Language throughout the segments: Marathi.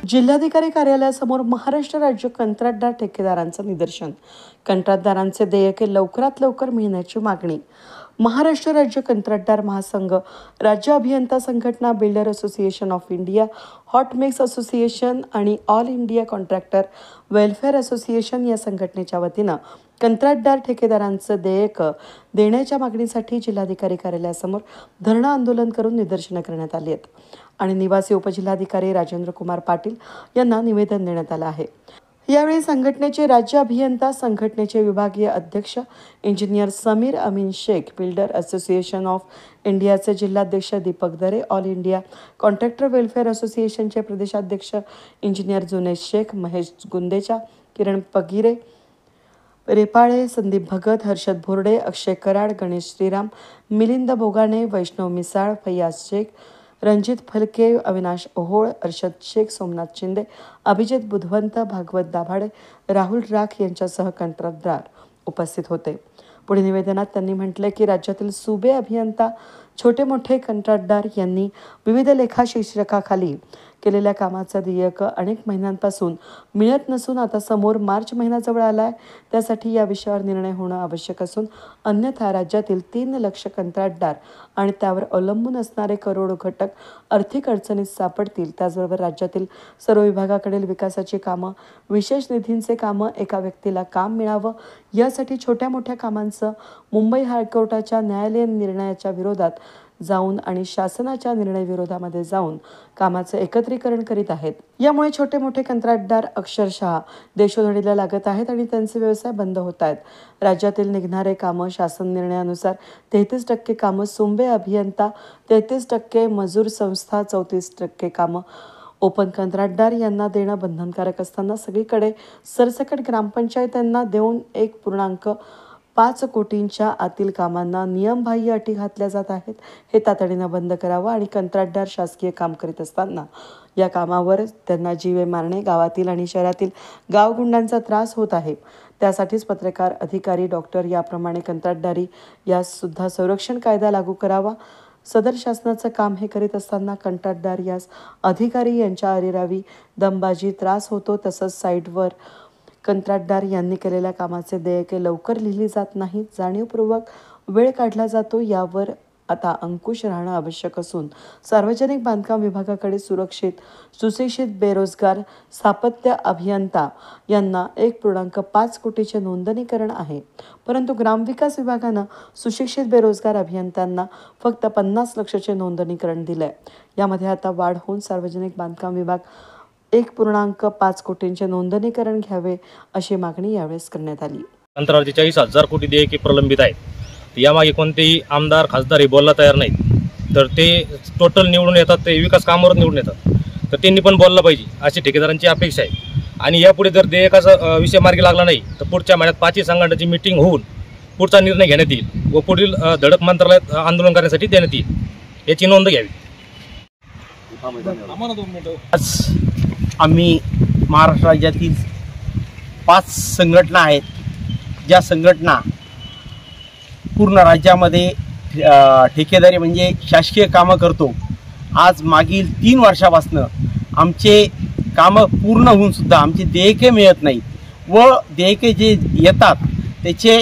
जिल्हाधिकारी कार्यालयासमोर महाराष्ट्र राज्य कंत्राटदार ठेकेदारांचं निदर्शन. कंत्राटदारांचे देयके लवकरात लवकर मिळण्याची मागणी. महाराष्ट्र राज्य कंत्राटदार महासंघ, राज्य अभियंता संघटना, builder association of India, hot mix association आणि all India contractor welfare association या संघटनेच्या वतीनं कंत्राटदार ठेकेदारांचं देयक देण्याच्या मागणीसाठी जिल्हाधिकारी कार्यालयासमोर धरणं आंदोलन करून निदर्शनं करण्यात आली आहेत आणि निवासी उपजिल्हाधिकारी राजेंद्र कुमार पाटील यांना निवेदन देण्यात आलं आहे. यावेळी संघटनेचे राज्य अभियंता संघटनेचे विभागीय अध्यक्ष engineer Sameer Amin Shaikh, builder association of इंडियाचे जिल्हाध्यक्ष दीपक दरे, ऑल इंडिया कॉन्ट्रॅक्टर वेलफेअर असोसिएशनचे प्रदेशाध्यक्ष इंजिनियर जुनेद शेख, महेश गुंदेचा, किरण पगिरे, रेपाळे, संदीप भगत, हर्षद भोरडे, अक्षय कराड, गणेश श्रीराम, मिलिंद भोगाणे, वैष्णव मिसाळ, फैयाज शेख, रणजित फलके, अविनाश ओहोळ, अर्षद शेख, सोमनाथ शिंदे, अभिजित बुधवंत, भागवत दाभाडे, राहुल राख यांच्यासह कंत्राटदार उपस्थित होते. पुढे निवेदनात त्यांनी म्हटले की राज्यातील सुबे अभियंता, छोटे मोठे कंत्राटदार यांनी विविध लेखा शीर्षकाखाली केलेल्या कामाचं देयक अनेक महिन्यांपासून मिळत नसून आता समोर मार्च महिना जवळ आलाय. त्यासाठी या विषयावर निर्णय होणं आवश्यक असून अन्यथा राज्यातील 3 लाख कंत्राटदार आणि त्यावर अवलंबून असणारे करोडो घटक आर्थिक अडचणीत सापडतील. त्याचबरोबर राज्यातील सर्व विभागाकडील विकासाची कामं, विशेष निधींचे कामं एका व्यक्तीला काम मिळावं यासाठी छोट्या मोठ्या कामांचं मुंबई हायकोर्टाच्या न्यायालयीन निर्णयाच्या विरोधात जाऊन आणि शासनाच्या निर्णय विरोधामध्ये जाऊन कामाचं एकत्रीकरण करीत आहेत. यामुळे छोटे मोठे कंत्राटदार अक्षरशः देशोधडीला लागत आहेत आणि त्यांचे व्यवसाय बंद होत आहेत. राज्यातील निघणारे कामं शासन निर्णयानुसार 33% कामं सुंबे अभियंता, 33% मजूर संस्था, 34% कामं ओपन कंत्राटदार यांना देणं बंधनकारक असताना सगळीकडे सरसकट ग्रामपंचायतांना देऊन 1.5 कोटींच्या आतील कामांना नियमबाह्य अटी घातल्या जात आहेत. हे तातडीनं बंद करावं आणि कंत्राटदार शासकीय काम करीत असताना या कामावर त्यांना जीवे मारणे, गावातील आणि शहरातील गावगुंडांचा त्रास होत आहे. त्यासाठीच पत्रकार, अधिकारी, डॉक्टर याप्रमाणे कंत्राटदारी यास सुद्धा संरक्षण कायदा लागू करावा. सदर शासनाचं काम हे करीत असताना कंत्राटदार यास अधिकारी यांच्या अरेरावी, दमबाजी, त्रास होतो. तसंच साईटवर कंत्राटदार यांनी केलेल्या कामाचे देयके लवकर लिहिली जात नाहीत, जाणीवपूर्वक वेळ काढला जातो. यावर आता अंकुश राहणं आवश्यक असून सार्वजनिक बांधकाम विभागाकडे सुशिक्षित बेरोजगार स्थापत्य अभियंता यांना 1.5 कोटीचे नोंदणीकरण आहे, परंतु ग्रामविकास विभागानं सुशिक्षित बेरोजगार अभियंत्यांना फक्त 50 लाखाचे नोंदणीकरण दिलंय. यामध्ये आता वाढ होऊन सार्वजनिक बांधकाम विभाग 1.5 कोटींचे नोंदणीकरण घ्यावे अशी मागणी यावेळेस करण्यात आली. अंतरावरती 40,000 कोटी देयके प्रलंबित आहेत. यामागे कोणतेही आमदार, खासदार हे बोलला तयार नाहीत. तर ते टोटल निवडून येतात, ते विकास कामावर निवडून येतात. तर त्यांनी पण बोललं पाहिजे अशी ठेकेदारांची अपेक्षा आहे. आणि यापुढे जर देयकाचा विषय मार्गी लागला नाही तर पुढच्या महिन्यात 5ही संघटनाची मीटिंग होऊन पुढचा निर्णय घेण्यात येईल व पुढील धडक मंत्रालयात आंदोलन करण्यासाठी देण्यात येईल. याची नोंद घ्यावी. आज आम्ही महाराष्ट्र राज्यातील 5 संघटना आहेत, ज्या संघटना पूर्ण राज्यामध्ये ठेकेदारी म्हणजे शासकीय कामं करतो. आज मागील 3 वर्षापासून आमचे कामं पूर्ण होऊन सुद्धा आमचे देयके मिळत नाहीत व देयके जे येतात त्याचे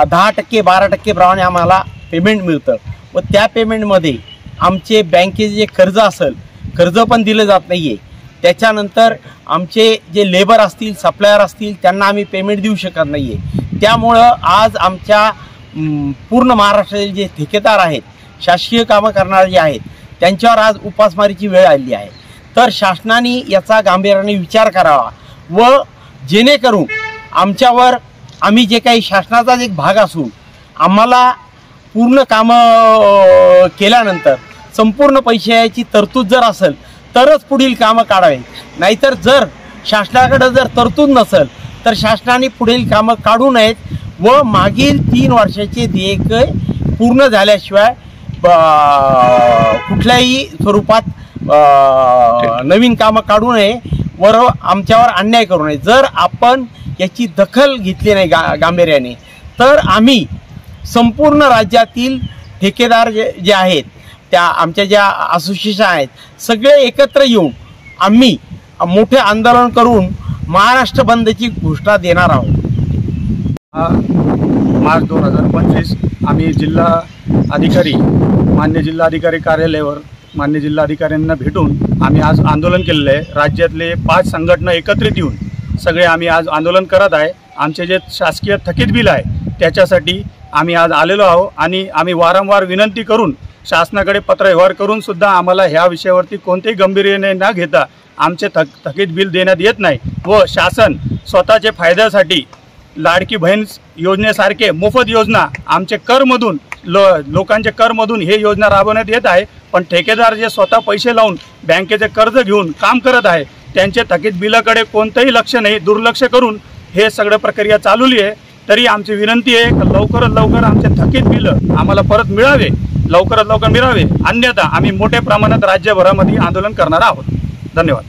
10%, 12% प्रमाणे आम्हाला पेमेंट मिळतं व त्या पेमेंटमध्ये आमचे बँकेचे जे कर्ज असेल, कर्ज पण दिलं जात नाही आहे. त्याच्यानंतर आमचे जे लेबर असतील, सप्लायर असतील, त्यांना आम्ही पेमेंट देऊ शकत नाही आहे. त्यामुळं आज आमच्या पूर्ण महाराष्ट्रातील जे ठेकेदार आहेत, शासकीय कामं करणारे जे आहेत, त्यांच्यावर आज उपासमारीची वेळ आली आहे. तर शासनाने याचा गांभीर्याने विचार करावा व जेणेकरून आमच्यावर आम्ही जे काही शासनाचाच एक भाग असून आम्हाला पूर्ण कामं केल्यानंतर संपूर्ण पैशाची तरतूद जर असेल तरच पुढील कामं काढावे. नाहीतर जर शासनाकडे जर तरतूद नसेल तर शासनाने पुढील कामं काढू नयेत व मागील 3 वर्षाचे देयके पूर्ण झाल्याशिवाय कुठल्याही स्वरूपात नवीन कामं काढू नये व आमच्यावर अन्याय करू नये. जर आपण याची दखल घेतली नाही गांभीर्याने, तर आम्ही संपूर्ण राज्यातील ठेकेदार जे आहेत, त्या आमच्या ज्या असोसिएशन आहेत, सगळे एकत्र येऊन आम्ही मोठे आंदोलन करून महाराष्ट्र बंदची घोषणा देणार आहोत. मार्च 2025 आम्ही जिल्हा अधिकारी मान्य जिल्हाधिकारी कार्यालयावर मान्य जिल्हाधिकाऱ्यांना भेटून आम्ही आज आंदोलन केलेलं आहे. राज्यातले 5 संघटना एकत्रित येऊन सगळे आम्ही आज आंदोलन करत आहे. आमचे जे शासकीय थकीत बिल आहे त्याच्यासाठी आम्ही आज आलेलो आहोत आणि आम्ही वारंवार विनंती करून शासनाकडे पत्रव्यवहार करून सुद्धा आम्हाला ह्या विषयावरती कोणतेही गंभीर्याने न घेता आमचे थकीत बिल देण्यात येत नाही व शासन स्वतःचे फायद्यासाठी लाडकी बहीण योजनेसारखे मोफत योजना आमचे करमधून लोकांचे करमधून हे योजना राबवण्यात येत आहे. पण ठेकेदार जे स्वतः पैसे लावून बँकेचे कर्ज घेऊन काम करत आहे त्यांचे थकीत बिलाकडे कोणतंही लक्ष नाही, दुर्लक्ष करून हे सगळं प्रक्रिया चालवली आहे. तरी आमची विनंती आहे की लवकरात लवकर आमचे थकीत बिलं आम्हाला परत मिळावे, लवकरात लवकर मिळावे, अन्यथा आम्ही मोठ्या प्रमाणात राज्यभरामध्ये आंदोलन करणार आहोत. धन्यवाद.